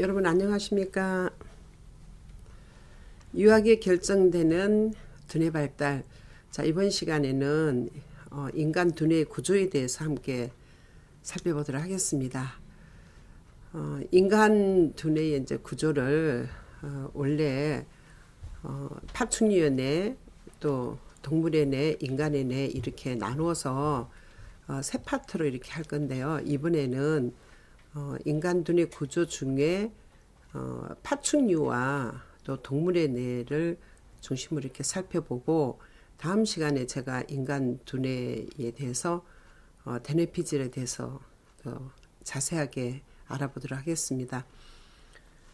여러분 안녕하십니까? 유학이 결정되는 두뇌 발달. 자, 이번 시간에는 인간 두뇌의 구조에 대해서 함께 살펴보도록 하겠습니다. 인간 두뇌의 이제 구조를 원래 파충류의 뇌, 또 동물의 뇌, 인간의 뇌 이렇게 나누어서 세 파트로 이렇게 할 건데요. 이번에는 인간 두뇌 구조 중에 파충류와 또 동물의 뇌를 중심으로 이렇게 살펴보고, 다음 시간에 제가 인간 두뇌에 대해서 대뇌피질에 대해서 더 자세하게 알아보도록 하겠습니다.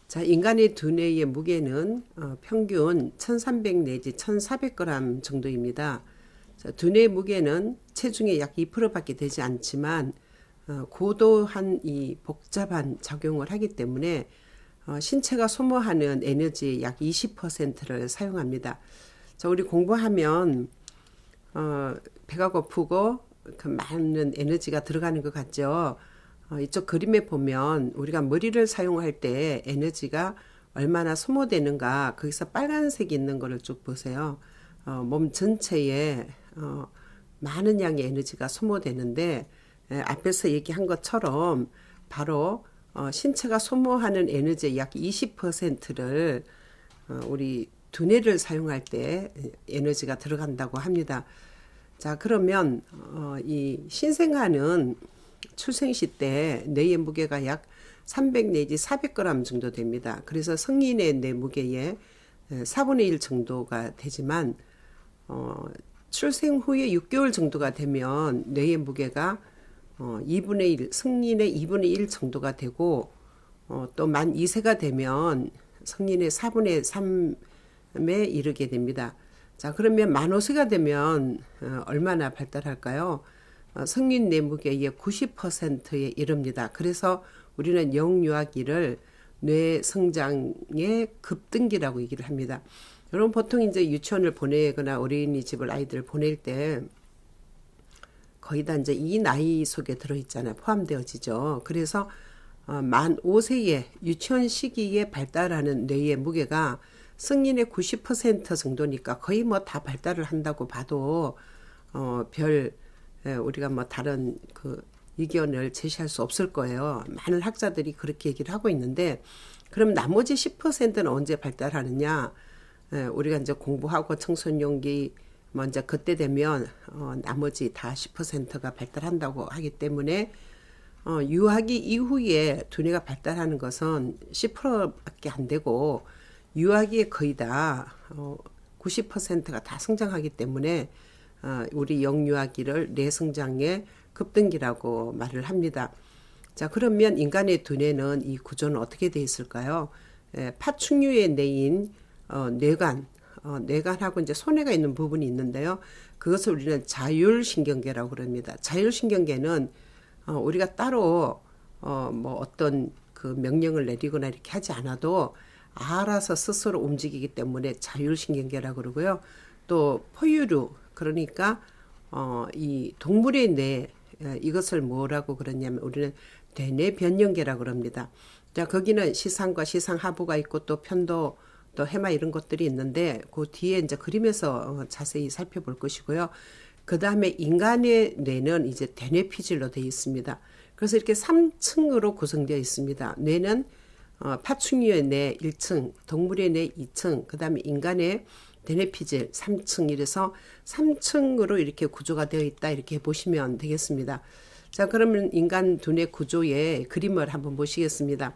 자, 인간의 두뇌의 무게는 평균 1300 내지 1400g 정도입니다. 자, 두뇌 무게는 체중의 약 2%밖에 되지 않지만 고도한 이 복잡한 작용을 하기 때문에 신체가 소모하는 에너지의 약 20%를 사용합니다. 자, 우리 공부하면 배가 고프고 그 많은 에너지가 들어가는 것 같죠. 이쪽 그림에 보면 우리가 머리를 사용할 때 에너지가 얼마나 소모되는가, 거기서 빨간색이 있는 거를 쭉 보세요. 몸 전체에 많은 양의 에너지가 소모되는데, 앞에서 얘기한 것처럼 바로 신체가 소모하는 에너지의 약 20%를 우리 두뇌를 사용할 때 에너지가 들어간다고 합니다. 자, 그러면 이 신생아는 출생시 때 뇌의 무게가 약 300 내지 400g 정도 됩니다. 그래서 성인의 뇌 무게의 4분의 1 정도가 되지만 출생 후에 6개월 정도가 되면 뇌의 무게가 2분의 1, 성인의 2분의 1 정도가 되고, 또 만 2세가 되면 성인의 4분의 3에 이르게 됩니다. 자, 그러면 만 5세가 되면 얼마나 발달할까요? 성인 뇌 무게의 90%에 이릅니다. 그래서 우리는 영유아기를 뇌 성장의 급등기라고 얘기를 합니다. 여러분, 보통 이제 유치원을 보내거나 어린이집을 아이들을 보낼 때 거의 다 이제 이 나이 속에 들어있잖아요. 포함되어지죠. 그래서 만 5세의 유치원 시기에 발달하는 뇌의 무게가 성인의 90% 정도니까 거의 뭐 다 발달을 한다고 봐도 우리가 뭐 다른 그 의견을 제시할 수 없을 거예요. 많은 학자들이 그렇게 얘기를 하고 있는데, 그럼 나머지 10%는 언제 발달하느냐? 우리가 이제 공부하고 청소년기 먼저 그때 되면 나머지 다 10%가 발달한다고 하기 때문에 유아기 이후에 두뇌가 발달하는 것은 10%밖에 안 되고, 유아기에 거의 다 90%가 다 성장하기 때문에 우리 영유아기를 뇌성장의 급등기라고 말을 합니다. 자, 그러면 인간의 두뇌는 이 구조는 어떻게 되어 있을까요? 파충류의 뇌인 뇌관, 뇌관하고 이제 소뇌가 있는 부분이 있는데요. 그것을 우리는 자율신경계라고 그럽니다. 자율신경계는 우리가 따로 뭐 어떤 그 명령을 내리거나 이렇게 하지 않아도 알아서 스스로 움직이기 때문에 자율신경계라고 그러고요. 또 포유류, 그러니까 이 동물의 뇌, 이것을 뭐라고 그러냐면 우리는 대뇌 변형계라고 그럽니다. 자, 거기는 시상과 시상하부가 있고 또 편도, 또 해마 이런 것들이 있는데 그 뒤에 이제 그림에서 자세히 살펴볼 것이고요. 그 다음에 인간의 뇌는 이제 대뇌피질로 되어 있습니다. 그래서 이렇게 3층으로 구성되어 있습니다. 뇌는 파충류의 뇌 1층, 동물의 뇌 2층, 그 다음에 인간의 대뇌피질 3층, 이래서 3층으로 이렇게 구조가 되어 있다, 이렇게 보시면 되겠습니다. 자, 그러면 인간 두뇌 구조의 그림을 한번 보시겠습니다.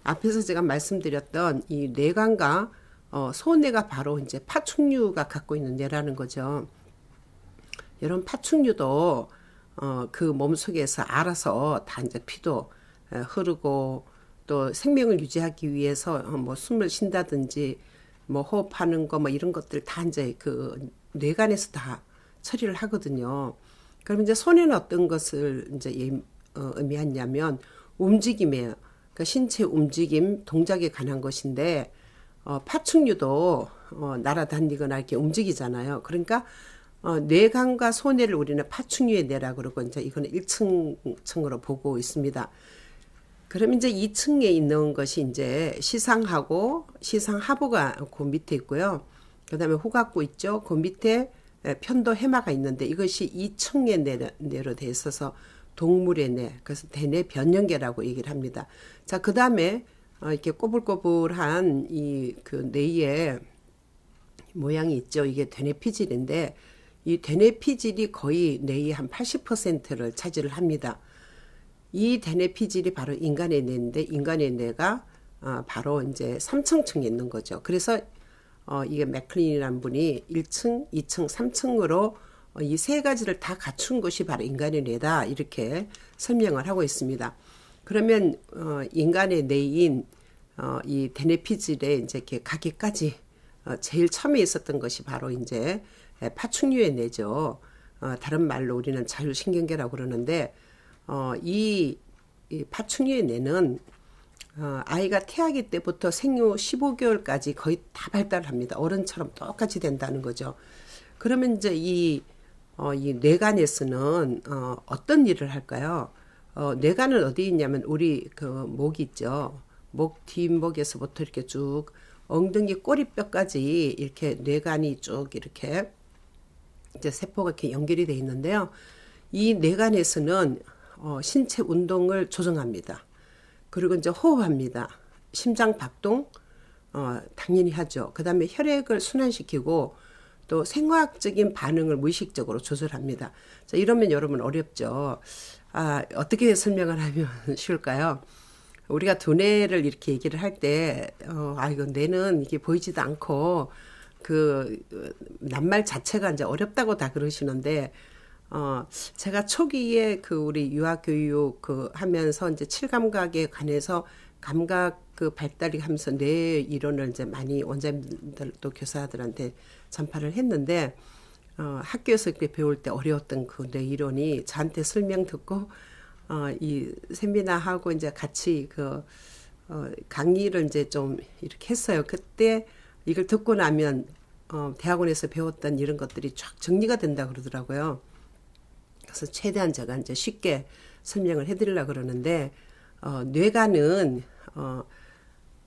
앞에서 제가 말씀드렸던 이 뇌관과 소뇌가 바로 이제 파충류가 갖고 있는 뇌라는 거죠. 여러분, 파충류도 그 몸속에서 알아서 다 이제 피도 흐르고, 또 생명을 유지하기 위해서 뭐 숨을 쉰다든지 뭐 호흡하는 거 뭐 이런 것들 다 이제 그 뇌관에서 다 처리를 하거든요. 그럼 이제 소뇌는 어떤 것을 이제 의미하냐면 움직임이에요. 그러니까 신체 움직임, 동작에 관한 것인데, 파충류도 날아다니거나 이렇게 움직이잖아요. 그러니까 뇌관과 소뇌를 우리는 파충류의 뇌라고 그러고, 이제 이거는 1층으로 보고 있습니다. 그럼 이제 2층에 있는 것이 이제 시상하고 시상하부가 그 밑에 있고요. 그다음에 후각부 있죠. 그 밑에 편도 해마가 있는데 이것이 2층에 내로 돼 있어서 동물의 뇌, 그래서 대뇌 변연계라고 얘기를 합니다. 자, 그다음에 이렇게 꼬불꼬불한 이 그 뇌의 모양이 있죠. 이게 대뇌피질인데 이 대뇌피질이 거의 뇌의 한 80%를 차지를 합니다. 이 대뇌피질이 바로 인간의 뇌인데 인간의 뇌가 바로 이제 3층층에 있는 거죠. 그래서 이게 맥클린이라는 분이 1층, 2층, 3층으로 이 세 가지를 다 갖춘 것이 바로 인간의 뇌다 이렇게 설명을 하고 있습니다. 그러면 인간의 뇌인 이 대뇌피질에 이제 이렇게 가기까지 제일 처음에 있었던 것이 바로 이제 파충류의 뇌죠. 다른 말로 우리는 자율신경계라고 그러는데 이 파충류의 뇌는 아이가 태아기 때부터 생후 15개월까지 거의 다 발달합니다. 어른처럼 똑같이 된다는 거죠. 그러면 이제 이 뇌간에서는 어떤 일을 할까요? 뇌간은 어디 있냐면 우리 그 목 있죠. 목 뒷목에서부터 이렇게 쭉 엉덩이 꼬리뼈까지 이렇게 뇌간이 쭉 이렇게 이제 세포가 이렇게 연결이 돼 있는데요. 이 뇌간에서는 신체 운동을 조정합니다. 그리고 이제 호흡합니다. 심장 박동 당연히 하죠. 그 다음에 혈액을 순환시키고 또 생화학적인 반응을 무의식적으로 조절합니다. 자, 이러면 여러분 어렵죠. 어떻게 설명을 하면 쉬울까요? 우리가 두뇌를 이렇게 얘기를 할 때, 이거 뇌는 이게 보이지도 않고, 낱말 자체가 이제 어렵다고 다 그러시는데, 제가 초기에 우리 유아교육 하면서 이제 칠감각에 관해서 감각 발달이 하면서 뇌 이론을 이제 많이 원장님들 또 교사들한테 전파를 했는데, 학교에서 이렇게 배울 때 어려웠던 뇌 이론이 저한테 설명 듣고, 이 세미나하고 이제 같이 강의를 이제 좀 이렇게 했어요. 그때 이걸 듣고 나면, 대학원에서 배웠던 이런 것들이 쫙 정리가 된다 그러더라고요. 그래서 최대한 제가 이제 쉽게 설명을 해드리려고 그러는데, 뇌간은,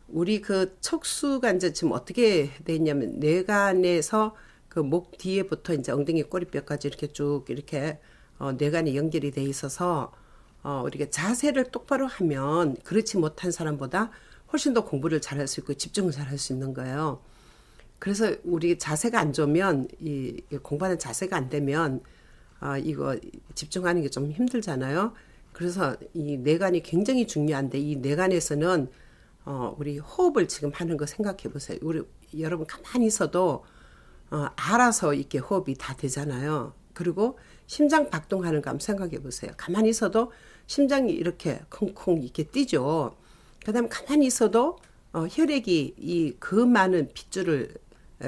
우리 척수가 이제 지금 어떻게 돼 있냐면, 뇌간에서 목 뒤에부터 이제 엉덩이 꼬리뼈까지 이렇게 쭉 이렇게, 뇌간이 연결이 돼 있어서, 우리가 자세를 똑바로 하면 그렇지 못한 사람보다 훨씬 더 공부를 잘할 수 있고 집중을 잘할 수 있는 거예요. 그래서 우리 자세가 안 좋으면 이 공부하는 자세가 안 되면 이거 집중하는 게 좀 힘들잖아요. 그래서 이 뇌간이 굉장히 중요한데 이 뇌간에서는 우리 호흡을 지금 하는 거 생각해 보세요. 우리 여러분 가만히 있어도 알아서 이렇게 호흡이 다 되잖아요. 그리고 심장 박동하는 거 한번 생각해 보세요. 가만히 있어도 심장이 이렇게 쿵쿵 이렇게 뛰죠. 그다음에 가만히 있어도 혈액이 이 많은 핏줄을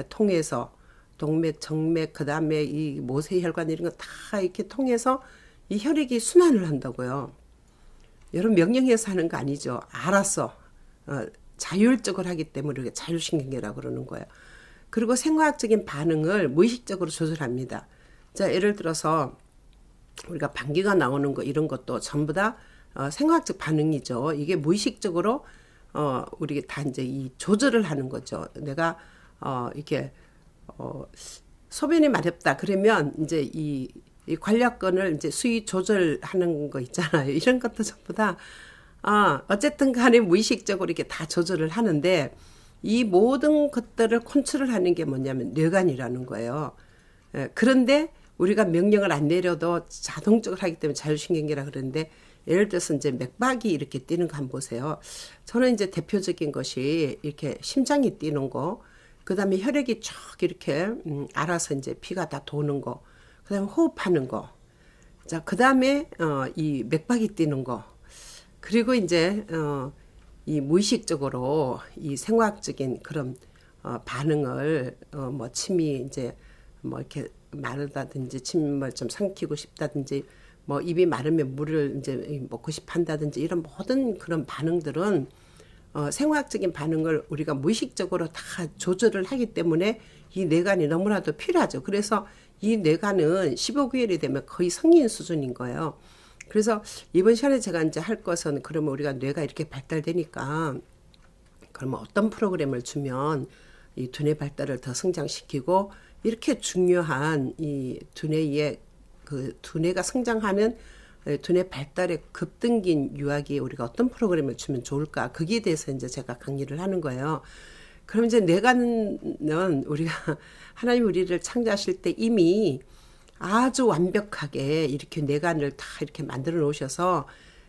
통해서 동맥, 정맥, 그다음에 이 모세혈관 이런 거 다 이렇게 통해서 이 혈액이 순환을 한다고요. 여러분 명령해서 하는 거 아니죠. 알아서 자율적으로 하기 때문에 우리가 자율신경계라고 그러는 거예요. 그리고 생화학적인 반응을 무의식적으로 조절합니다. 자, 예를 들어서 우리가 방귀가 나오는 거 이런 것도 전부 다 생화학적 반응이죠. 이게 무의식적으로 우리가 다 이제 이 조절을 하는 거죠. 내가 이렇게 소변이 마렵다 그러면 이제 이 관략근을 이제 수위 조절하는 거 있잖아요. 이런 것도 전부 다 어쨌든 간에 무의식적으로 이렇게 다 조절을 하는데 이 모든 것들을 컨트롤하는 게 뭐냐면 뇌간이라는 거예요. 그런데 우리가 명령을 안 내려도 자동적으로 하기 때문에 자율신경계라 그러는데 예를 들어서 이제 맥박이 이렇게 뛰는 거 한번 보세요. 저는 이제 대표적인 것이 이렇게 심장이 뛰는 거, 그 다음에 혈액이 쭉 이렇게 알아서 이제 피가 다 도는 거, 그 다음에 호흡하는 거, 자, 그 다음에 이 맥박이 뛰는 거, 그리고 이제 이 무의식적으로 이 생화학적인 그런 반응을 뭐 침이 이제 뭐 이렇게 마르다든지 침을 좀 삼키고 싶다든지 뭐 입이 마르면 물을 이제 먹고 싶어 한다든지 이런 모든 그런 반응들은 생화학적인 반응을 우리가 무의식적으로 다 조절을 하기 때문에 이 뇌간이 너무나도 필요하죠. 그래서 이 뇌간은 15개월이 되면 거의 성인 수준인 거예요. 그래서 이번 시간에 제가 이제 할 것은 그러면 우리가 뇌가 이렇게 발달되니까 그러면 어떤 프로그램을 주면 이 두뇌 발달을 더 성장시키고 이렇게 중요한 이 두뇌의 그 두뇌가 성장하는 두뇌 발달에 급등긴 유아기에 우리가 어떤 프로그램을 주면 좋을까? 거기에 대해서 이제 제가 강의를 하는 거예요. 그럼 이제 뇌관은 우리가 하나님 우리를 창조하실 때 이미 아주 완벽하게 이렇게 뇌관을 다 이렇게 만들어 놓으셔서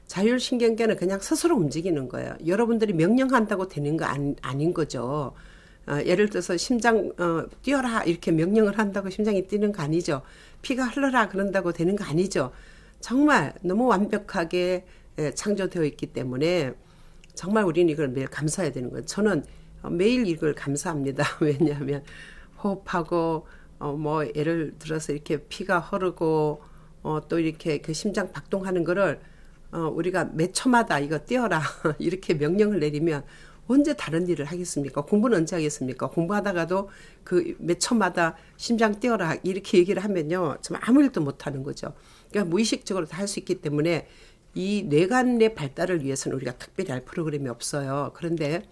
자율신경계는 그냥 스스로 움직이는 거예요. 여러분들이 명령한다고 되는 거 아닌 거죠. 예를 들어서 심장 뛰어라 이렇게 명령을 한다고 심장이 뛰는 거 아니죠. 피가 흘러라 그런다고 되는 거 아니죠. 정말 너무 완벽하게 창조되어 있기 때문에 정말 우리는 이걸 매일 감사해야 되는 거예요. 저는 매일 이걸 감사합니다. 왜냐하면 호흡하고 뭐 예를 들어서 이렇게 피가 흐르고 또 이렇게 그 심장 박동하는 거를 우리가 몇 초마다 이거 뛰어라 이렇게 명령을 내리면 언제 다른 일을 하겠습니까? 공부는 언제 하겠습니까? 공부하다가도 그 몇 초마다 심장 뛰어라 이렇게 얘기를 하면요 정말 아무 일도 못 하는 거죠. 그러니까 무의식적으로 다 할 수 있기 때문에 이 뇌관의 발달을 위해서는 우리가 특별히 할 프로그램이 없어요. 그런데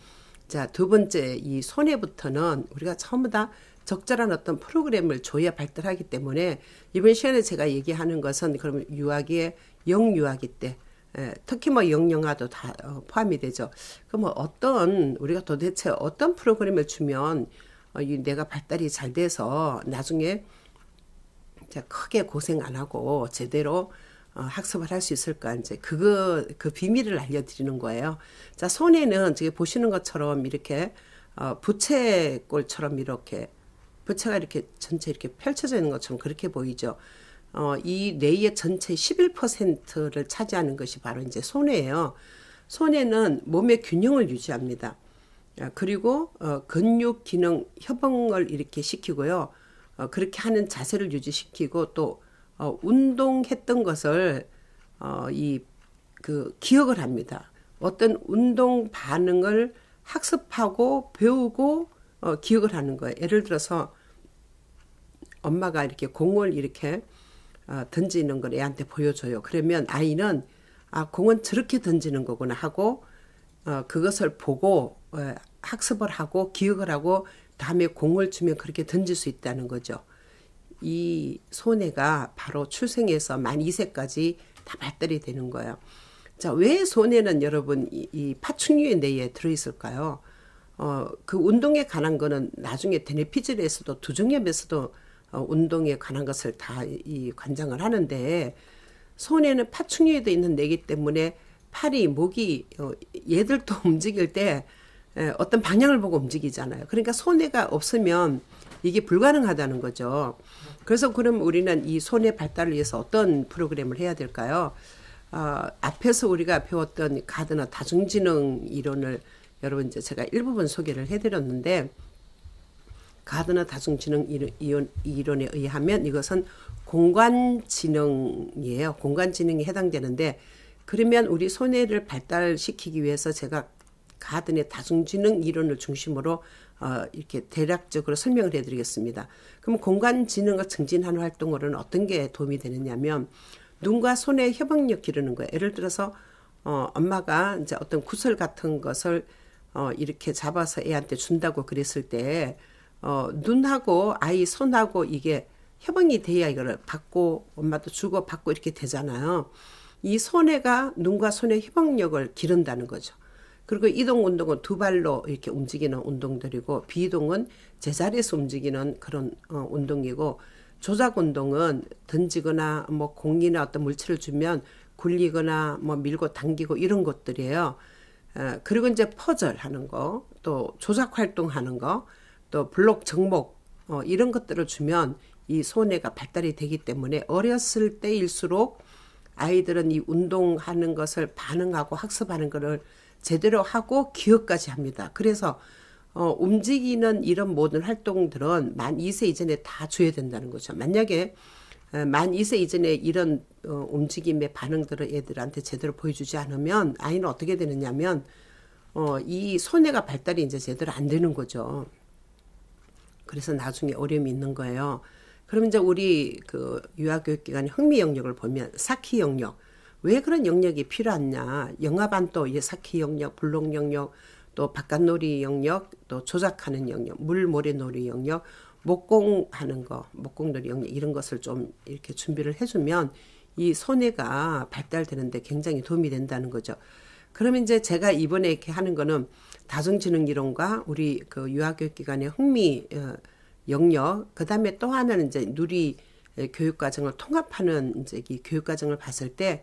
자, 두 번째 이 손해부터는 우리가 전부 다 적절한 어떤 프로그램을 줘야 발달하기 때문에 이번 시간에 제가 얘기하는 것은 그러면 유아기의 영유아기 때 특히 뭐 영영아도 다 포함이 되죠. 그럼 어떤 우리가 도대체 어떤 프로그램을 주면 이 뇌가 발달이 잘 돼서 나중에 크게 고생 안 하고 제대로 학습을 할 수 있을까 이제 그 비밀을 알려드리는 거예요. 자, 손에는 지금 보시는 것처럼 이렇게 부채꼴처럼 이렇게 부채가 이렇게 전체 이렇게 펼쳐져 있는 것처럼 그렇게 보이죠. 이 뇌의 전체 11%를 차지하는 것이 바로 이제 손해예요. 손해는 몸의 균형을 유지합니다. 그리고 근육 기능 협응을 이렇게 시키고요. 그렇게 하는 자세를 유지시키고 또 운동했던 것을 기억을 합니다. 어떤 운동 반응을 학습하고 배우고 기억을 하는 거예요. 예를 들어서 엄마가 이렇게 공을 이렇게 던지는 걸 애한테 보여줘요. 그러면 아이는 공은 저렇게 던지는 거구나 하고 그것을 보고 학습을 하고 기억을 하고 다음에 공을 주면 그렇게 던질 수 있다는 거죠. 이 손해가 바로 출생에서 만 2세까지 다 발달이 되는 거예요. 자, 왜 손해는 여러분 이 파충류의 뇌에 들어있을까요? 그 운동에 관한 거는 나중에 대뇌피질에서도 두정엽에서도 운동에 관한 것을 다 이 관장을 하는데 손에는 파충류에도 있는 뇌이기 때문에 팔이 목이 얘들도 움직일 때 어떤 방향을 보고 움직이잖아요. 그러니까 손해가 없으면 이게 불가능하다는 거죠. 그래서 그럼 우리는 이 손해 발달을 위해서 어떤 프로그램을 해야 될까요? 앞에서 우리가 배웠던 가드너 다중지능 이론을 여러분 이제 제가 일부분 소개를 해드렸는데 가드너 다중지능 이론에 의하면 이것은 공간지능이에요. 공간지능에 해당되는데 그러면 우리 손해를 발달시키기 위해서 제가 가든의 다중지능 이론을 중심으로 이렇게 대략적으로 설명을 해드리겠습니다. 그럼 공간지능을 증진하는 활동으로는 어떤 게 도움이 되느냐면 눈과 손의 협응력 기르는 거예요. 예를 들어서 엄마가 이제 어떤 구슬 같은 것을 이렇게 잡아서 애한테 준다고 그랬을 때 눈하고 아이 손하고 이게 협응이 돼야 이걸 받고 엄마도 주고 받고 이렇게 되잖아요. 이 손해가 눈과 손의 협응력을 기른다는 거죠. 그리고 이동 운동은 두 발로 이렇게 움직이는 운동들이고 비이동은 제자리에서 움직이는 그런 운동이고 조작 운동은 던지거나 뭐 공이나 어떤 물체를 주면 굴리거나 뭐 밀고 당기고 이런 것들이에요. 그리고 이제 퍼즐 하는 거, 또 조작 활동하는 거, 또 블록 정목 이런 것들을 주면 이 손해가 발달이 되기 때문에 어렸을 때일수록 아이들은 이 운동하는 것을 반응하고 학습하는 것을 제대로 하고 기억까지 합니다. 그래서 움직이는 이런 모든 활동들은 만 2세 이전에 다 줘야 된다는 거죠. 만약에 만 2세 이전에 이런 움직임의 반응들을 애들한테 제대로 보여주지 않으면 아이는 어떻게 되느냐면 이 손해가 발달이 이제 제대로 안 되는 거죠. 그래서 나중에 어려움이 있는 거예요. 그럼 이제 우리 그 유아교육기관의 흥미 영역을 보면 사키 영역, 왜 그런 영역이 필요하냐. 영화반 또 사키 영역, 블록 영역, 또 바깥놀이 영역, 또 조작하는 영역, 물모래놀이 영역, 목공하는 거, 목공놀이 영역 이런 것을 좀 이렇게 준비를 해주면 이 손해가 발달되는데 굉장히 도움이 된다는 거죠. 그러면 이제 제가 이번에 이렇게 하는 거는 다중지능이론과 우리 그 유아교육기관의 흥미 영역, 그 다음에 또 하나는 이제 누리 교육과정을 통합하는 이제 이 교육과정을 봤을 때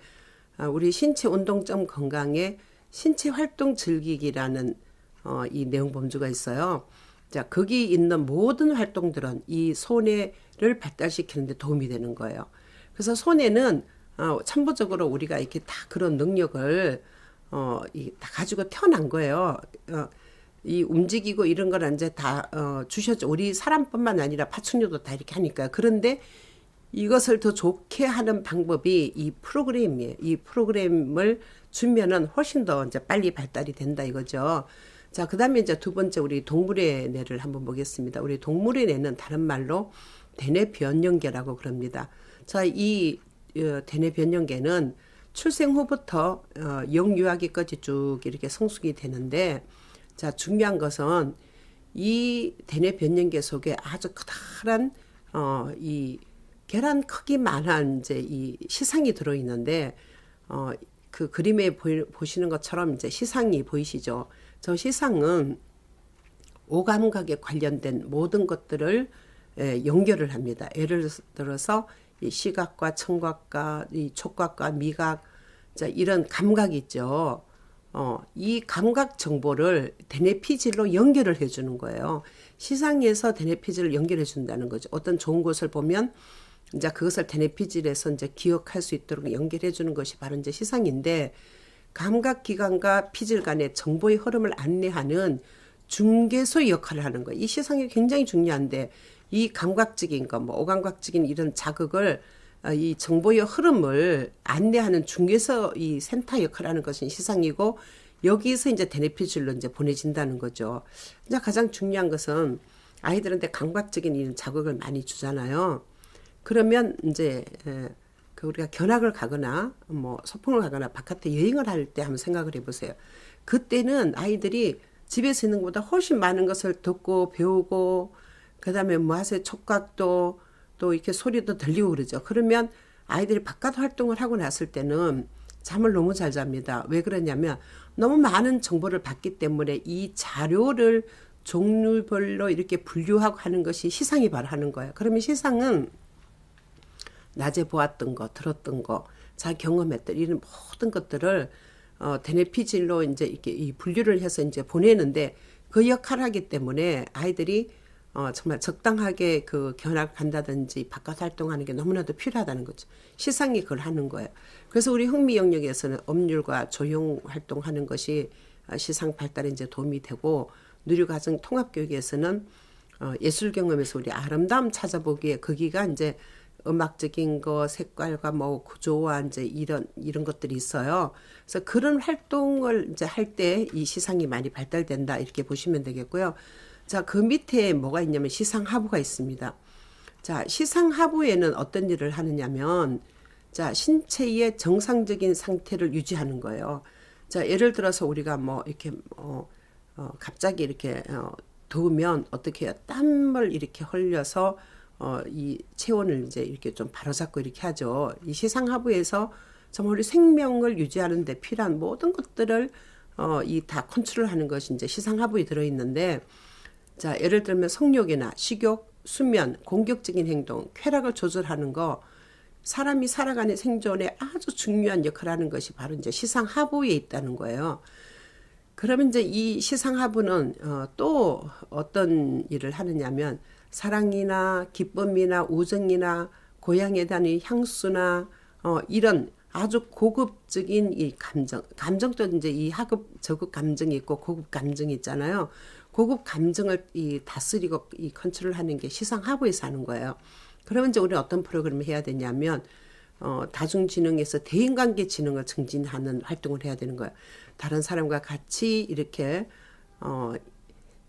우리 신체 운동점 건강의 신체 활동 즐기기라는 이 내용 범주가 있어요. 자, 거기 있는 모든 활동들은 이 손해를 발달시키는 데 도움이 되는 거예요. 그래서 손해는 참고적으로 우리가 이렇게 다 그런 능력을 다 가지고 태어난 거예요. 이 움직이고 이런 걸 이제 다 주셨죠. 우리 사람뿐만 아니라 파충류도 다 이렇게 하니까요. 그런데 이것을 더 좋게 하는 방법이 이 프로그램이에요. 이 프로그램을 주면은 훨씬 더 이제 빨리 발달이 된다 이거죠. 자, 그 다음에 이제 두 번째 우리 동물의 뇌를 한번 보겠습니다. 우리 동물의 뇌는 다른 말로 대뇌 변연계라고 그럽니다. 자, 이 대뇌 변연계는 출생 후부터 영유아기까지 쭉 이렇게 성숙이 되는데, 자, 중요한 것은 이 대뇌 변연계 속에 아주 커다란 이 계란 크기만한 이제 이 시상이 들어 있는데 그 그림에 보시는 것처럼 이제 시상이 보이시죠? 저 시상은 오감각에 관련된 모든 것들을 연결을 합니다. 예를 들어서 이 시각과 청각과 이 촉각과 미각, 자, 이런 감각이 있죠. 이 감각 정보를 대뇌피질로 연결을 해주는 거예요. 시상에서 대뇌피질을 연결해 준다는 거죠. 어떤 좋은 것을 보면 이제 그것을 대뇌피질에서 이제 기억할 수 있도록 연결해 주는 것이 바로 이제 시상인데, 감각기관과 피질 간의 정보의 흐름을 안내하는 중개소 역할을 하는 거예요. 이 시상이 굉장히 중요한데, 이 감각적인 거, 뭐 오감각적인 이런 자극을 이 정보의 흐름을 안내하는 중개소 이 센터 역할을 하는 것이 시상이고, 여기서 이제 대뇌피질로 이제 보내진다는 거죠. 이제 가장 중요한 것은 아이들한테 감각적인 이런 자극을 많이 주잖아요. 그러면 이제 그 우리가 견학을 가거나 뭐 소풍을 가거나 바깥에 여행을 할 때 한번 생각을 해보세요. 그때는 아이들이 집에서 있는 것보다 훨씬 많은 것을 듣고 배우고, 그다음에 뭐 하세요, 촉각도 또 이렇게 소리도 들리고 그러죠. 그러면 아이들이 바깥 활동을 하고 났을 때는 잠을 너무 잘 잡니다. 왜 그러냐면 너무 많은 정보를 받기 때문에 이 자료를 종류별로 이렇게 분류하고 하는 것이 시상이 바로 하는 거예요. 그러면 시상은 낮에 보았던 거, 들었던 거, 자기 경험했던 이런 모든 것들을 대뇌피질로 이제 이렇게 이 분류를 해서 이제 보내는데, 그 역할을 하기 때문에 아이들이 정말 적당하게 그 견학 간다든지 바깥 활동하는 게 너무나도 필요하다는 거죠. 시상이 그걸 하는 거예요. 그래서 우리 흥미 영역에서는 업률과 조용 활동하는 것이 시상 발달에 이제 도움이 되고, 누리과정 통합교육에서는 예술 경험에서 우리 아름다움 찾아보기에 거기가 이제 음악적인 거, 색깔과 뭐 구조와 이제 이런 것들이 있어요. 그래서 그런 활동을 이제 할 때 이 시상이 많이 발달된다 이렇게 보시면 되겠고요. 자, 그 밑에 뭐가 있냐면 시상하부가 있습니다. 자, 시상하부에는 어떤 일을 하느냐면, 자, 신체의 정상적인 상태를 유지하는 거예요. 자, 예를 들어서 우리가 뭐 이렇게 갑자기 이렇게 더우면 어떻게 해요? 땀을 이렇게 흘려서 이 체온을 이제 이렇게 좀 바로잡고 이렇게 하죠. 이 시상하부에서 정말 우리 생명을 유지하는 데 필요한 모든 것들을 이 다 컨트롤하는 것이 이제 시상하부에 들어있는데, 자, 예를 들면 성욕이나 식욕, 수면, 공격적인 행동, 쾌락을 조절하는 거, 사람이 살아가는 생존에 아주 중요한 역할을 하는 것이 바로 이제 시상하부에 있다는 거예요. 그러면 이제 이 시상하부는 또 어떤 일을 하느냐면, 사랑이나 기쁨이나 우정이나 고향에 대한 향수나 이런 아주 고급적인 이 감정도 이제 이 하급 저급 감정이 있고 고급 감정이 있잖아요. 고급 감정을 이 다스리고 이 컨트롤하는 게 시상하부에서 하는 거예요. 그러면 이제 우리는 어떤 프로그램을 해야 되냐면 다중지능에서 대인관계 지능을 증진하는 활동을 해야 되는 거예요. 다른 사람과 같이 이렇게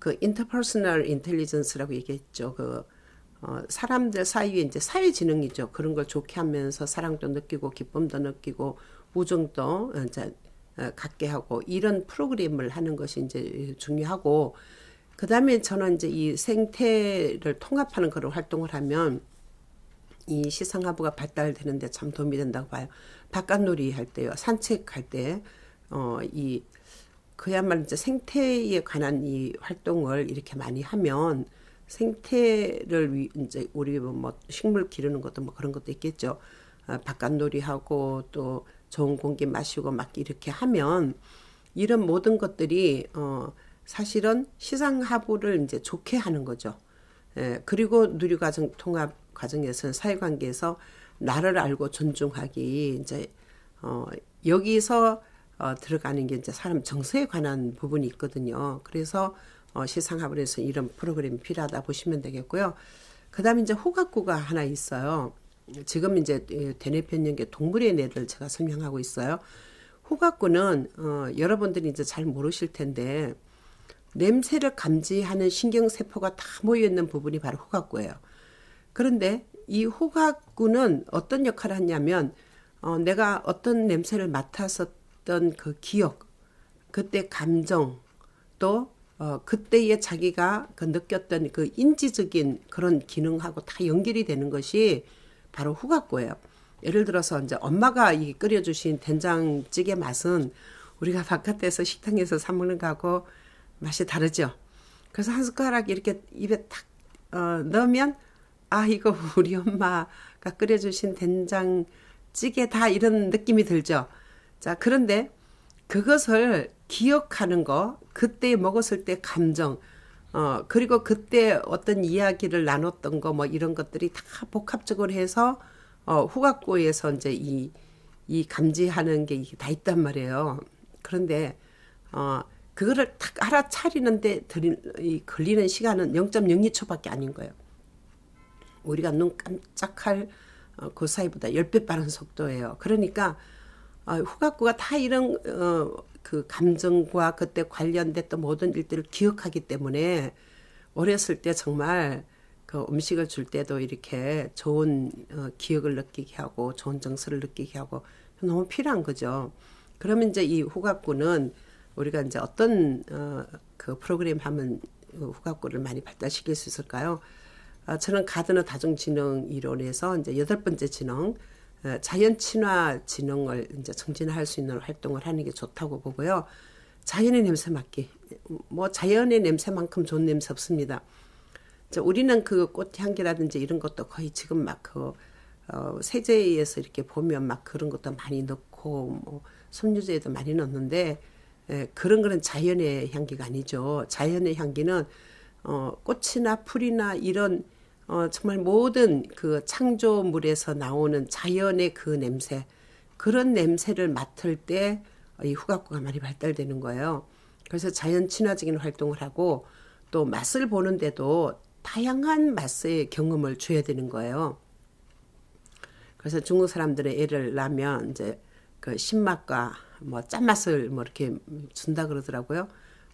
그 인터퍼스널 인텔리전스라고 얘기했죠. 그 사람들 사이에 이제 사회 지능이죠. 그런 걸 좋게 하면서 사랑도 느끼고 기쁨도 느끼고 우정도 이제 갖게 하고 이런 프로그램을 하는 것이 이제 중요하고 그다음에 저는 이제 이 생태를 통합하는 그런 활동을 하면 이 시상하부가 발달되는데 참 도움이 된다고 봐요. 바깥놀이 할 때요, 산책할 때, 이 그야말로 이제 생태에 관한 이 활동을 이렇게 많이 하면 생태를 이제 우리 뭐 식물 기르는 것도 뭐 그런 것도 있겠죠. 바깥놀이 하고 또 좋은 공기 마시고 막 이렇게 하면 이런 모든 것들이 사실은 시상하부를 이제 좋게 하는 거죠. 그리고 누리과정 통합 과정에서는 사회관계에서 나를 알고 존중하기 이제 여기서 들어가는 게 이제 사람 정서에 관한 부분이 있거든요. 그래서 시상하부에서 이런 프로그램이 필요하다 보시면 되겠고요. 그다음에 이제 호각구가 하나 있어요. 지금 이제 대뇌변연계 동물의 뇌를 제가 설명하고 있어요. 호각구는 여러분들이 이제 잘 모르실 텐데 냄새를 감지하는 신경세포가 다 모여있는 부분이 바로 호각구예요. 그런데 이 호각구는 어떤 역할을 하냐면 내가 어떤 냄새를 맡았었던 그 기억, 그때 감정, 또 그때의 자기가 그 느꼈던 그 인지적인 그런 기능하고 다 연결이 되는 것이 바로 호각구예요. 예를 들어서 이제 엄마가 이 끓여주신 된장찌개 맛은 우리가 바깥에서 식당에서 사 먹는 거하고 맛이 다르죠. 그래서 한 숟가락 이렇게 입에 탁 넣으면 아 이거 우리 엄마가 끓여주신 된장찌개다 이런 느낌이 들죠. 자 그런데 그것을 기억하는 거, 그때 먹었을 때 감정, 그리고 그때 어떤 이야기를 나눴던 거, 뭐 이런 것들이 다 복합적으로 해서, 후각구에서 이제 이 감지하는 게 다 있단 말이에요. 그런데, 그거를 딱 알아차리는데 걸리는 시간은 0.02초밖에 아닌 거예요. 우리가 눈 깜짝할 그 사이보다 10배 빠른 속도예요. 그러니까, 후각구가 다 이런 그 감정과 그때 관련됐던 모든 일들을 기억하기 때문에 어렸을 때 정말 그 음식을 줄 때도 이렇게 좋은 기억을 느끼게 하고 좋은 정서를 느끼게 하고 너무 필요한 거죠. 그러면 이제 이 후각구는 우리가 이제 어떤 그 프로그램 하면 후각구를 많이 발달시킬 수 있을까요? 저는 가드너 다중지능 이론에서 이제 8번째 지능 자연 친화 지능을 이제 증진할 수 있는 활동을 하는 게 좋다고 보고요. 자연의 냄새 맡기. 뭐 자연의 냄새만큼 좋은 냄새 없습니다. 우리는 그 꽃향기라든지 이런 것도 거의 지금 막 그 세제에서 이렇게 보면 막 그런 것도 많이 넣고 뭐 섬유제도 많이 넣는데 그런 거는 자연의 향기가 아니죠. 자연의 향기는 꽃이나 풀이나 이런 정말 모든 그 창조물에서 나오는 자연의 그 냄새, 그런 냄새를 맡을 때 이 후각구가 많이 발달되는 거예요. 그래서 자연 친화적인 활동을 하고 또 맛을 보는데도 다양한 맛의 경험을 줘야 되는 거예요. 그래서 중국 사람들의 예를 나면 이제 그 신맛과 뭐 짠맛을 뭐 이렇게 준다 그러더라고요.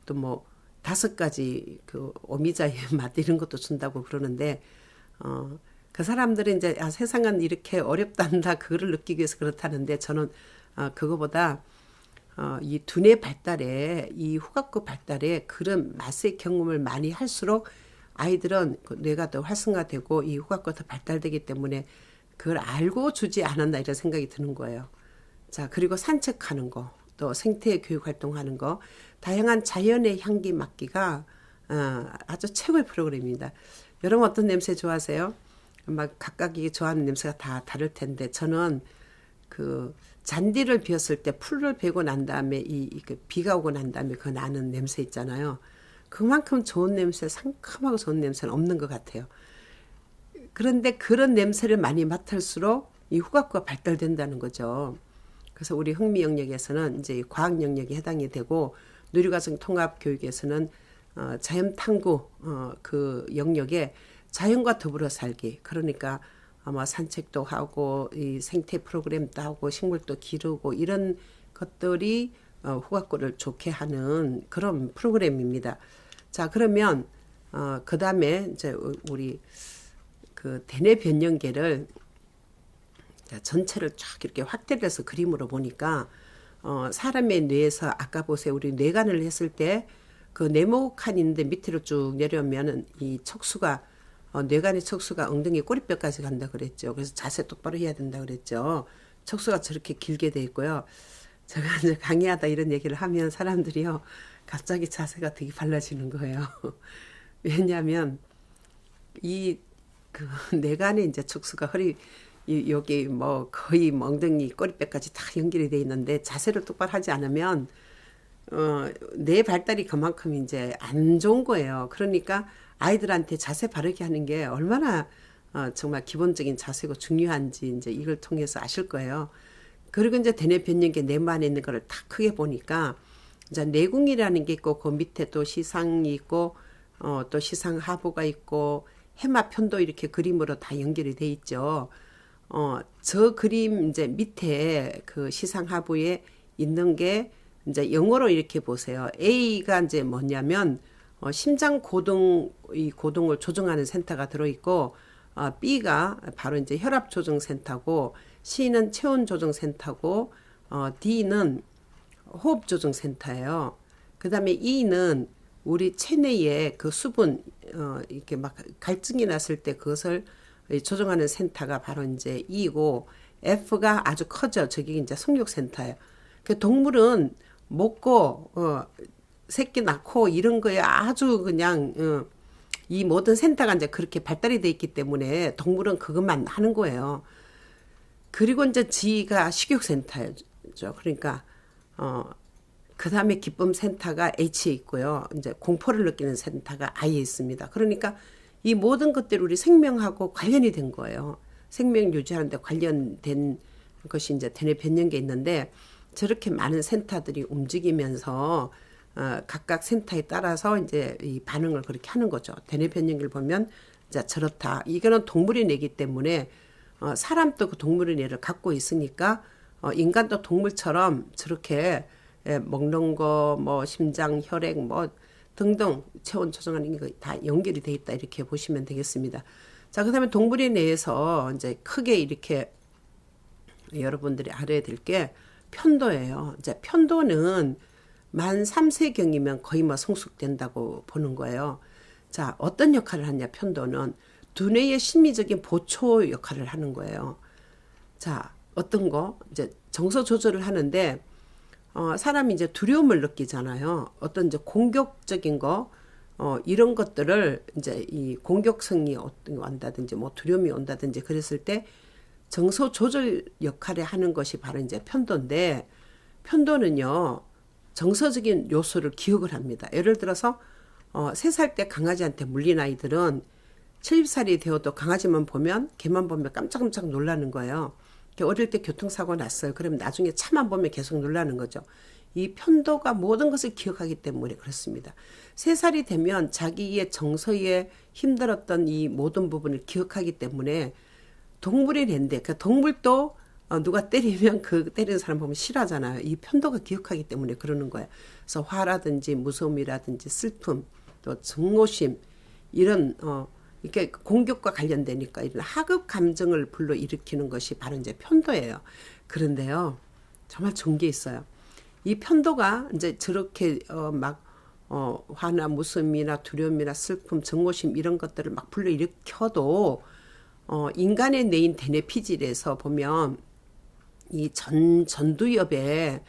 또 뭐 5가지 그 오미자의 맛 이런 것도 준다고 그러는데 그 사람들은 이제 세상은 이렇게 어렵단다 그거를 느끼기 위해서 그렇다는데 저는 그거보다 이 두뇌 발달에 이 후각구 발달에 그런 맛의 경험을 많이 할수록 아이들은 그 뇌가 더 활성화되고 이 후각구가 더 발달되기 때문에 그걸 알고 주지 않았나 이런 생각이 드는 거예요. 자 그리고 산책하는 거, 또 생태 교육 활동하는 거, 다양한 자연의 향기 맡기가 아주 최고의 프로그램입니다. 여러분 어떤 냄새 좋아하세요? 막 각각이 좋아하는 냄새가 다 다를 텐데 저는 그 잔디를 비웠을 때 풀을 베고 난 다음에 비가 오고 난 다음에 그 나는 냄새 있잖아요. 그만큼 좋은 냄새, 상큼하고 좋은 냄새는 없는 것 같아요. 그런데 그런 냄새를 많이 맡을수록 이 후각구가 발달된다는 거죠. 그래서 우리 흥미 영역에서는 이제 과학 영역에 해당이 되고 누리과정 통합 교육에서는 자연 탐구 그 영역에 자연과 더불어 살기, 그러니까 아마 산책도 하고 이 생태 프로그램도 하고 식물도 기르고 이런 것들이 후각구를 좋게 하는 그런 프로그램입니다. 자 그러면 그 다음에 이제 우리 그 대뇌 변연계를 자, 전체를 쫙 이렇게 확대를 해서 그림으로 보니까 사람의 뇌에서 아까 보세요. 우리 뇌간을 했을 때 그 네모칸 있는데 밑으로 쭉 내려오면은 이 척수가 뇌간의 척수가 엉덩이 꼬리뼈까지 간다 그랬죠. 그래서 자세 똑바로 해야 된다 그랬죠. 척수가 저렇게 길게 돼 있고요. 제가 이제 강의하다 이런 얘기를 하면 사람들이요 갑자기 자세가 되게 달라지는 거예요. 왜냐하면 이 그 뇌간에 이제 척수가 여기 뭐 거의 엉덩이 꼬리뼈까지 다 연결이 돼 있는데 자세를 똑바로 하지 않으면 뇌 발달이 그만큼 이제 안 좋은 거예요. 그러니까 아이들한테 자세 바르게 하는 게 얼마나 정말 기본적인 자세고 중요한지 이제 이걸 통해서 아실 거예요. 그리고 이제 대뇌 변형계 네모 안에 있는 거를 다 크게 보니까 이제 내궁이라는 게 있고 그 밑에 또 시상이 있고 또 시상 하부가 있고 해마 편도 이렇게 그림으로 다 연결이 돼 있죠. 저 그림 이제 밑에 그 시상 하부에 있는 게 이제 영어로 이렇게 보세요. A가 이제 뭐냐면 심장 고동 이 고동을 조정하는 센터가 들어 있고 B가 바로 이제 혈압 조정 센터고 C는 체온 조정 센터고 D는 호흡 조정 센터예요. 그다음에 E는 우리 체내에 그 수분 이렇게 막 갈증이 났을 때 그것을 조정하는 센터가 바로 이제 E고 F가 아주 커져. 저게 이제 성욕 센터예요. 그 동물은 먹고 새끼 낳고 이런 거에 아주 그냥 이 모든 센터가 이제 그렇게 발달이 돼 있기 때문에 동물은 그것만 하는 거예요. 그리고 이제 G가 식욕 센터죠. 그러니까 그 다음에 기쁨 센터가 H에 있고요. 이제 공포를 느끼는 센터가 I에 있습니다. 그러니까 이 모든 것들이 우리 생명하고 관련이 된 거예요. 생명 유지하는 데 관련된 것이 이제 대뇌 변형계 있는데 저렇게 많은 센터들이 움직이면서 각각 센터에 따라서 이제 이 반응을 그렇게 하는 거죠. 대뇌 변형계를 보면 이제 저렇다. 이거는 동물의 뇌이기 때문에 사람도 그 동물의 뇌를 갖고 있으니까 인간도 동물처럼 저렇게 먹는 거, 뭐 심장, 혈액, 뭐 등등 체온 조정하는 게 다 연결이 돼 있다 이렇게 보시면 되겠습니다. 자, 그다음에 동물의 뇌에서 이제 크게 이렇게 여러분들이 알아야 될 게 편도예요. 이제 편도는 만 3세경이면 거의 뭐 성숙된다고 보는 거예요. 자, 어떤 역할을 하냐 편도는 두뇌의 심리적인 보초 역할을 하는 거예요. 자, 어떤 거 이제 정서 조절을 하는데 사람이 이제 두려움을 느끼잖아요. 어떤 이제 공격적인 거, 이런 것들을 이제 이 공격성이 온다든지 뭐 두려움이 온다든지 그랬을 때 정서 조절 역할을 하는 것이 바로 이제 편도인데 편도는요, 정서적인 요소를 기억을 합니다. 예를 들어서, 3살 때 강아지한테 물린 아이들은 70살이 되어도 강아지만 보면, 개만 보면 깜짝깜짝 놀라는 거예요. 어릴 때 교통사고 났어요. 그러면 나중에 차만 보면 계속 놀라는 거죠. 이 편도가 모든 것을 기억하기 때문에 그렇습니다. 3살이 되면 자기의 정서에 힘들었던 이 모든 부분을 기억하기 때문에 동물이 낸데, 그 동물도 누가 때리면 그 때리는 사람 보면 싫어하잖아요. 이 편도가 기억하기 때문에 그러는 거예요. 그래서 화라든지 무서움이라든지 슬픔, 또 증오심, 이런, 이렇게 공격과 관련되니까 이런 하급 감정을 불러일으키는 것이 바로 이제 편도예요. 그런데요, 정말 좋은 게 있어요. 이 편도가 이제 저렇게 화나 무서움이나 두려움이나 슬픔, 증오심 이런 것들을 막 불러일으켜도 인간의 뇌인 대뇌피질에서 보면 이 전두엽에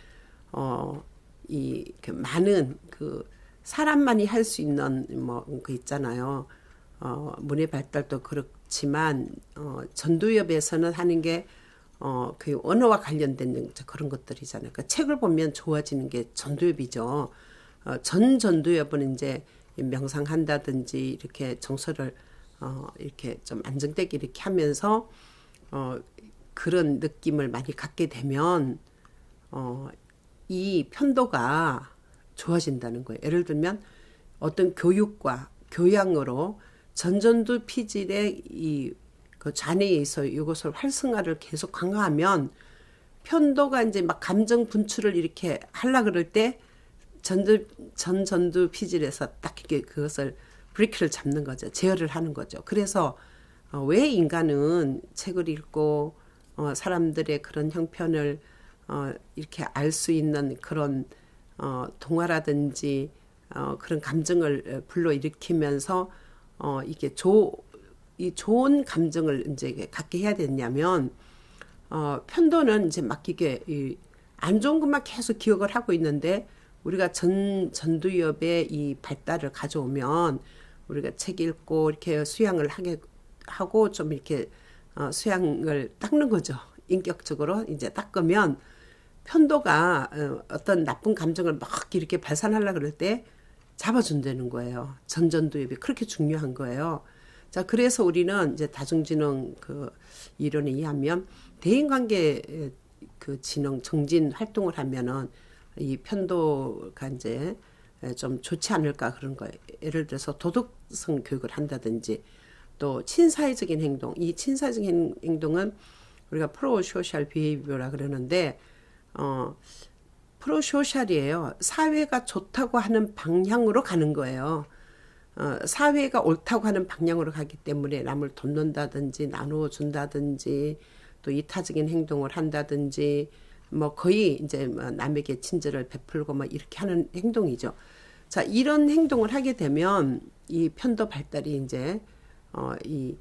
그 많은 그 사람만이 할 수 있는 뭐 그 있잖아요. 문의 발달도 그렇지만 전두엽에서는 하는 게 그 언어와 관련된 그런 것들이잖아요. 그러니까 책을 보면 좋아지는 게 전두엽이죠. 전두엽은 이제 명상한다든지 이렇게 정서를 이렇게 좀 안정되게 이렇게 하면서 그런 느낌을 많이 갖게 되면 이 편도가 좋아진다는 거예요. 예를 들면 어떤 교육과 교양으로 전전두 피질의 그 잔해에서 이것을 활성화를 계속 강화하면 편도가 이제 막 감정 분출을 이렇게 하려 그럴 때 전두 피질에서 딱 이렇게 그것을 브레이크를 잡는 거죠. 제어를 하는 거죠. 그래서 왜 인간은 책을 읽고 사람들의 그런 형편을 이렇게 알 수 있는 그런 동화라든지 그런 감정을 불러일으키면서 이게 이 좋은 감정을 이제 갖게 해야 되냐면 편도는 이제 막 이게 안 좋은 것만 계속 기억을 하고 있는데 우리가 전두엽의 이 발달을 가져오면 우리가 책 읽고 이렇게 수양을 하고 좀 이렇게 수양을 닦는 거죠. 인격적으로 이제 닦으면 편도가 어떤 나쁜 감정을 막 이렇게 발산하려고 그럴 때 잡아준다는 거예요. 전두엽이 그렇게 중요한 거예요. 자, 그래서 우리는 이제 다중지능 그 이론에 의하면 대인관계 그 지능 정진 활동을 하면은 이 편도가 이제 좀 좋지 않을까 그런 거예요. 예를 들어서 도덕성 교육을 한다든지 또 친사회적인 행동. 이 친사회적인 행동은 우리가 프로소셜 비헤이비어라 그러는데 프로소셜이에요. 사회가 좋다고 하는 방향으로 가는 거예요. 사회가 옳다고 하는 방향으로 가기 때문에 남을 돕는다든지 나누어준다든지 또 이타적인 행동을 한다든지 뭐 거의 이제 남에게 친절을 베풀고 뭐 이렇게 하는 행동이죠. 자, 이런 행동을 하게 되면 이 편도 발달이 이제 이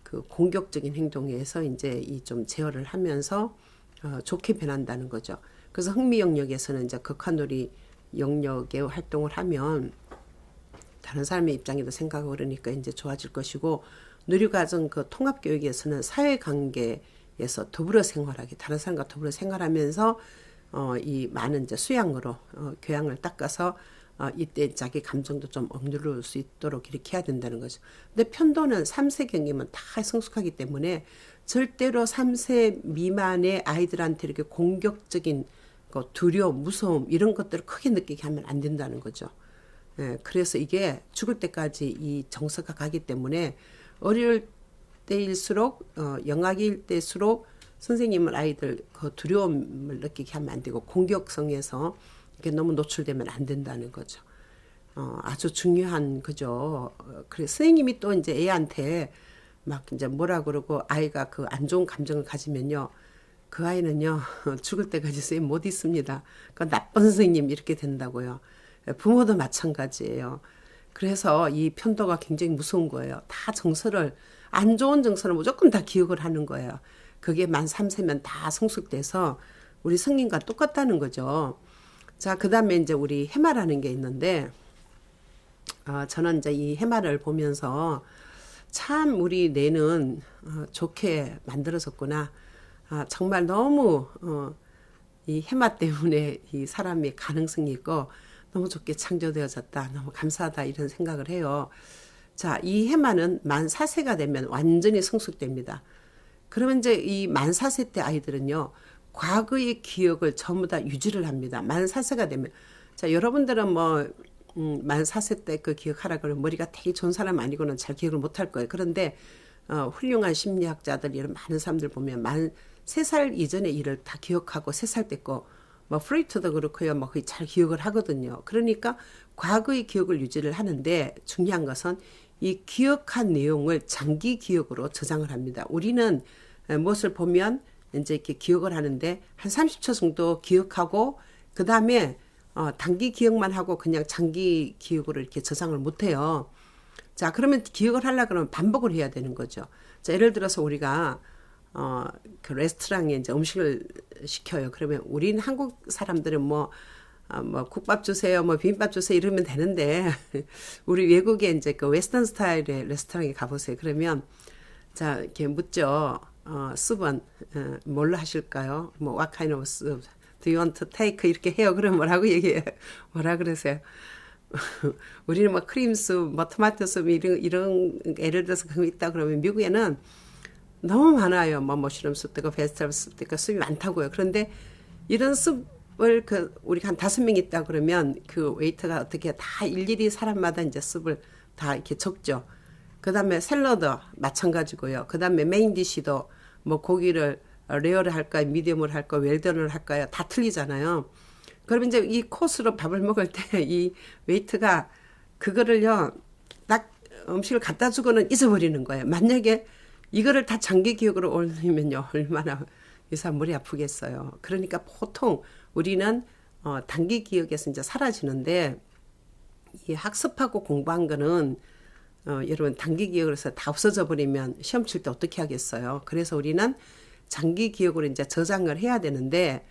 그 공격적인 행동에서 이제 이 좀 제어를 하면서 좋게 변한다는 거죠. 그래서 흥미 영역에서는 이제 극한놀이 영역의 활동을 하면 다른 사람의 입장에도 생각하고 그러니까 이제 좋아질 것이고 누리과정 그 통합교육에서는 사회관계에서 더불어 생활하기 다른 사람과 더불어 생활하면서 이 많은 이제 수양으로 교양을 닦아서 이때 자기 감정도 좀 억누를 수 있도록 이렇게 해야 된다는 거죠. 근데 편도는 3세 경이면 다 성숙하기 때문에 절대로 3세 미만의 아이들한테 이렇게 공격적인 두려움, 무서움 이런 것들을 크게 느끼게 하면 안 된다는 거죠. 예, 그래서 이게 죽을 때까지 이 정서가 가기 때문에 어릴 때일수록 영아기일 때일수록 선생님은 아이들 그 두려움을 느끼게 하면 안 되고 공격성에서 이렇게 너무 노출되면 안 된다는 거죠. 아주 중요한 거죠. 그래서 선생님이 또 이제 애한테 막 이제 뭐라 그러고 아이가 그 안 좋은 감정을 가지면요. 그 아이는요, 죽을 때까지 선생님 못 있습니다. 그 나쁜 선생님 이렇게 된다고요. 부모도 마찬가지예요. 그래서 이 편도가 굉장히 무서운 거예요. 다 정서를, 안 좋은 정서를 무조건 다 기억을 하는 거예요. 그게 만 3세면 다 성숙돼서 우리 성인과 똑같다는 거죠. 자, 그 다음에 이제 우리 해마라는 게 있는데, 저는 이제 이 해마를 보면서 참 우리 뇌는 좋게 만들어졌구나. 정말 너무 이 해마 때문에 이 사람의 가능성이 있고 너무 좋게 창조되어졌다. 너무 감사하다 이런 생각을 해요. 자, 이 해마는 만 4세가 되면 완전히 성숙됩니다. 그러면 이제 이 만 4세 때 아이들은요. 과거의 기억을 전부 다 유지를 합니다. 만 4세가 되면. 자, 여러분들은 뭐 만 4세 때 그 기억하라 그러면 머리가 되게 좋은 사람 아니고는 잘 기억을 못 할 거예요. 그런데 훌륭한 심리학자들 이런 많은 사람들 보면 만 3살 이전의 일을 다 기억하고 3살 때 거 뭐 프로이트도 그렇고요. 뭐 거의 잘 기억을 하거든요. 그러니까 과거의 기억을 유지를 하는데 중요한 것은 이 기억한 내용을 장기 기억으로 저장을 합니다. 우리는 무엇을 보면 이제 이렇게 기억을 하는데 한 30초 정도 기억하고 그 다음에 단기 기억만 하고 그냥 장기 기억으로 이렇게 저장을 못 해요. 자, 그러면 기억을 하려고 그러면 반복을 해야 되는 거죠. 자, 예를 들어서 우리가 그 레스토랑에 이제 음식을 시켜요. 그러면 우리는 한국 사람들은 뭐 국밥 주세요, 뭐 비빔밥 주세요 이러면 되는데 우리 외국에 이제 그 웨스턴 스타일의 레스토랑에 가보세요. 그러면 자, 이렇게 묻죠. 수분 뭘로 하실까요? 뭐 what kind of soup do you want to take 이렇게 해요. 그럼 뭐라고 얘기해요? 뭐라 그러세요? 우리는 뭐 크림 수프, 뭐 토마토 수프 이런 예를 들어서 그거 있다 그러면 미국에는 너무 많아요. 뭐 머쉬룸 수프도 있고 베지터블 수프도 있고 수프이 많다고요. 그런데 이런 수프를 그 우리가 한 5명 있다 그러면 그 웨이터가 어떻게 다 일일이 사람마다 이제 수프를 다 이렇게 적죠. 그 다음에 샐러드 마찬가지고요. 그 다음에 메인 디시도 뭐 고기를 레어를 할까요? 미디엄을 할까요? 웰던을 할까요? 다 틀리잖아요. 그러면 이제 이 코스로 밥을 먹을 때 이 웨이트가 그거를요, 딱 음식을 갖다 주고는 잊어버리는 거예요. 만약에 이거를 다 장기 기억으로 올리면요, 얼마나 이 사람 머리 아프겠어요. 그러니까 보통 우리는 단기 기억에서 이제 사라지는데 이 학습하고 공부한 거는 여러분 단기 기억으로 해서 다 없어져 버리면 시험 칠 때 어떻게 하겠어요. 그래서 우리는 장기 기억으로 이제 저장을 해야 되는데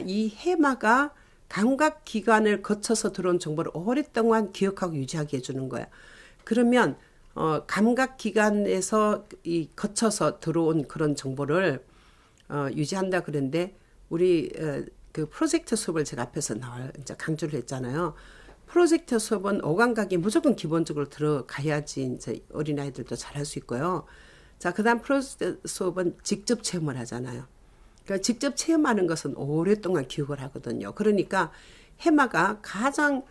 이 해마가 감각 기관을 거쳐서 들어온 정보를 오랫동안 기억하고 유지하게 해주는 거야. 그러면 감각 기관에서 이 거쳐서 들어온 그런 정보를 유지한다 그런데 우리 그 프로젝트 수업을 제가 앞에서 이제 강조를 했잖아요. 프로젝트 수업은 오감각이 무조건 기본적으로 들어가야지 이제 어린아이들도 잘할 수 있고요. 자, 그다음 프로젝트 수업은 직접 체험을 하잖아요. 그러니까 직접 체험하는 것은 오랫동안 기억을 하거든요. 그러니까 해마가 가장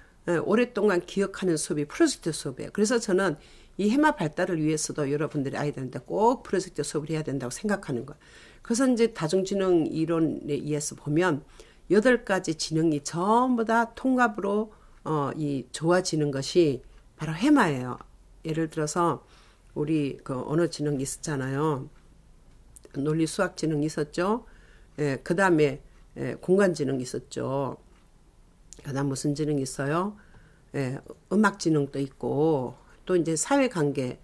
오랫동안 기억하는 수업이 프로젝트 수업이에요. 그래서 저는 이 해마 발달을 위해서도 여러분들이 아이들한테 꼭 프로젝트 수업을 해야 된다고 생각하는 거예요. 그래서 이제 다중지능 이론에 의해서 보면 8가지 지능이 전부 다 통합으로 이 좋아지는 것이 바로 해마예요. 예를 들어서 우리 그 언어 지능 있었잖아요. 논리 수학 지능 있었죠. 그 다음에 공간 지능 있었죠. 그 다음 무슨 지능 있어요? 음악 지능도 있고 또 이제 사회관계,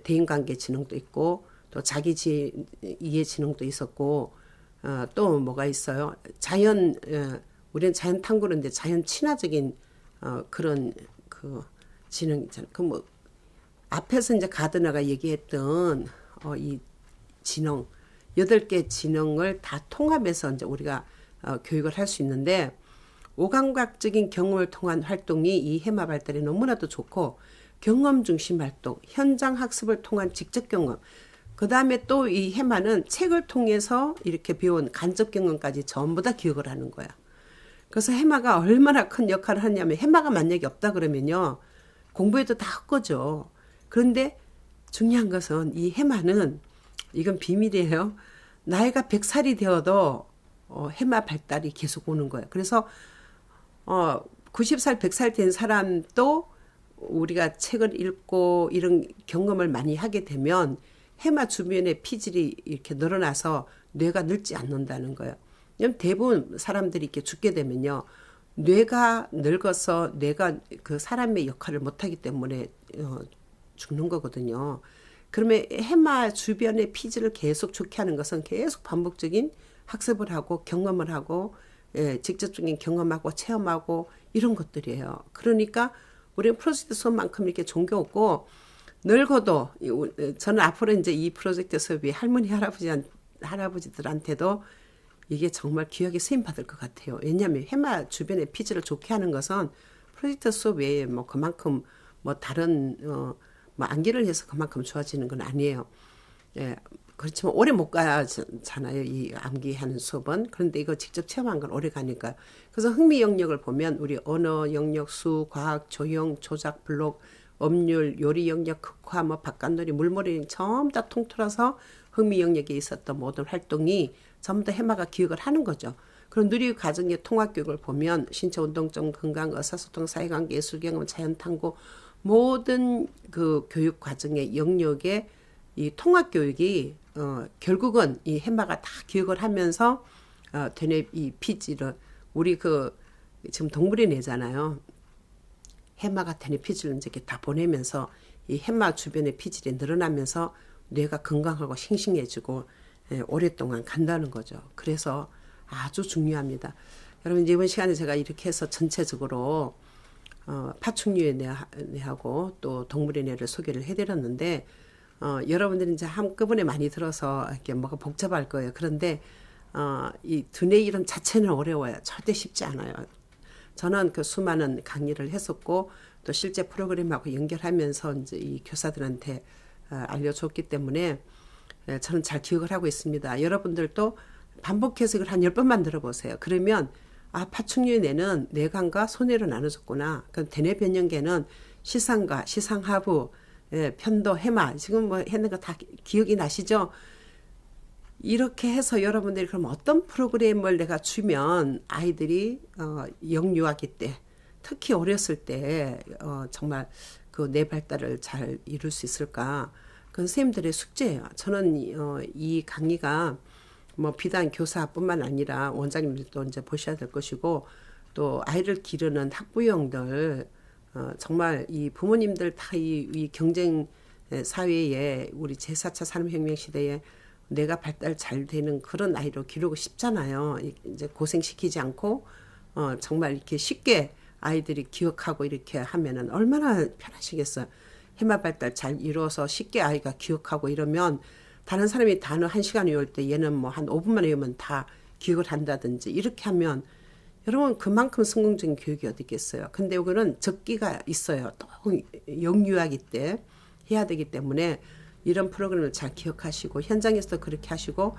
대인관계 지능도 있고 또 자기 이해 지능도 있었고 또 뭐가 있어요? 우리는 자연 탐구인데 자연 친화적인 그런 그 지능 있잖아요. 그 뭐 앞에서 이제 가드너가 얘기했던 이 지능 8개 지능을 다 통합해서 이제 우리가 교육을 할 수 있는데 오감각적인 경험을 통한 활동이 이 해마 발달에 너무나도 좋고 경험 중심 활동, 현장 학습을 통한 직접 경험, 그 다음에 또 이 해마는 책을 통해서 이렇게 배운 간접 경험까지 전부 다 기억을 하는 거야. 그래서 해마가 얼마나 큰 역할을 하냐면 해마가 만약에 없다 그러면요. 공부해도 다 헛거죠. 그런데 중요한 것은 이 해마는 이건 비밀이에요. 나이가 100살이 되어도 해마 발달이 계속 오는 거예요. 그래서 90살, 100살 된 사람도 우리가 책을 읽고 이런 경험을 많이 하게 되면 해마 주변의 피질이 이렇게 늘어나서 뇌가 늙지 않는다는 거예요. 대부분 사람들이 이렇게 죽게 되면요. 뇌가 늙어서 뇌가 그 사람의 역할을 못하기 때문에 죽는 거거든요. 그러면 해마 주변의 피질을 계속 좋게 하는 것은 계속 반복적인 학습을 하고 경험을 하고 직접적인 경험하고 체험하고 이런 것들이에요. 그러니까 우리는 프로젝트 수업만큼 이렇게 종교 없고 늙어도 저는 앞으로 이제 이 프로젝트 수업이 할머니 할아버지들한테도 이게 정말 귀하게 쓰임 받을 것 같아요. 왜냐하면 해마 주변의 피질을 좋게 하는 것은 프로젝트 수업 외에 뭐 그만큼 뭐 다른 뭐 암기를 해서 그만큼 좋아지는 건 아니에요. 그렇지만 오래 못 가잖아요. 이 암기하는 수업은. 그런데 이거 직접 체험한 건 오래 가니까. 그래서 흥미 영역을 보면 우리 언어 영역, 수, 과학, 조형, 조작, 블록, 법률, 요리 영역, 흑화, 뭐 바깥놀이, 물놀이 전부 다 통틀어서 흥미 영역에 있었던 모든 활동이 전부 다 해마가 기억을 하는 거죠. 그런 누리 과정의 통합교육을 보면 신체 운동성, 건강, 의사소통, 사회관계, 예술경험, 자연탐구 모든 그 교육 과정의 영역에 이 통합교육이 결국은 이 해마가 다 기억을 하면서 되뇌 이 피지를 우리 그 지금 동물이 내잖아요. 해마가 되뇌 피지를 이제 다 보내면서 이 해마 주변의 피질이 늘어나면서 뇌가 건강하고 싱싱해지고 오랫동안 간다는 거죠. 그래서 아주 중요합니다. 여러분 이번 시간에 제가 이렇게 해서 전체적으로 파충류의 뇌하고 또 동물의 뇌를 소개를 해드렸는데 여러분들이 이제 한꺼번에 많이 들어서 이렇게 뭐가 복잡할 거예요. 그런데 이 두뇌 이론 자체는 어려워요. 절대 쉽지 않아요. 저는 그 수많은 강의를 했었고 또 실제 프로그램하고 연결하면서 이제 이 교사들한테 알려줬기 때문에 저는 잘 기억을 하고 있습니다. 여러분들도 반복해서 이걸 한 10번만 들어보세요. 그러면 파충류의 뇌는 뇌관과 소뇌로 나눠졌구나. 그럼 대뇌 변형계는 시상과 시상하부, 편도, 해마 지금 뭐 했는 거 다 기억이 나시죠? 이렇게 해서 여러분들이 그럼 어떤 프로그램을 내가 주면 아이들이 영유아기 때 특히 어렸을 때 정말 그 뇌 발달을 잘 이룰 수 있을까? 그건 선생님들의 숙제예요. 저는 이 강의가 뭐 비단 교사뿐만 아니라 원장님들도 이제 보셔야 될 것이고 또 아이를 기르는 학부형들 정말 이 부모님들 다 이 경쟁 사회에 우리 제4차 산업혁명 시대에 내가 발달 잘 되는 그런 아이로 기르고 싶잖아요. 이제 고생시키지 않고 정말 이렇게 쉽게 아이들이 기억하고 이렇게 하면은 얼마나 편하시겠어요. 해마 발달 잘 이루어서 쉽게 아이가 기억하고 이러면 다른 사람이 단어 1시간 외울 때 얘는 뭐 한 5분만 외우면 다 기억을 한다든지 이렇게 하면 여러분 그만큼 성공적인 교육이 어디 있겠어요. 근데 이거는 적기가 있어요. 또 영유아기 때 해야 되기 때문에 이런 프로그램을 잘 기억하시고 현장에서도 그렇게 하시고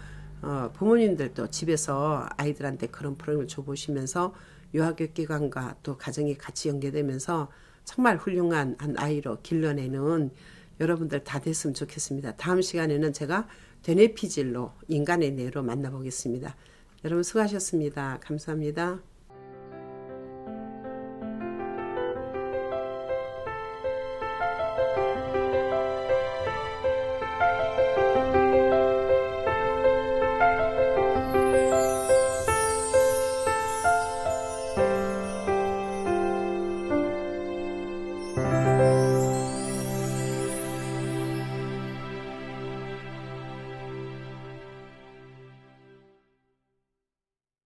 부모님들도 집에서 아이들한테 그런 프로그램을 줘보시면서 유아교육기관과 또 가정이 같이 연계되면서 정말 훌륭한 한 아이로 길러내는 여러분들 다 됐으면 좋겠습니다. 다음 시간에는 제가 되뇌피질로 인간의 뇌로 만나보겠습니다. 여러분 수고하셨습니다. 감사합니다.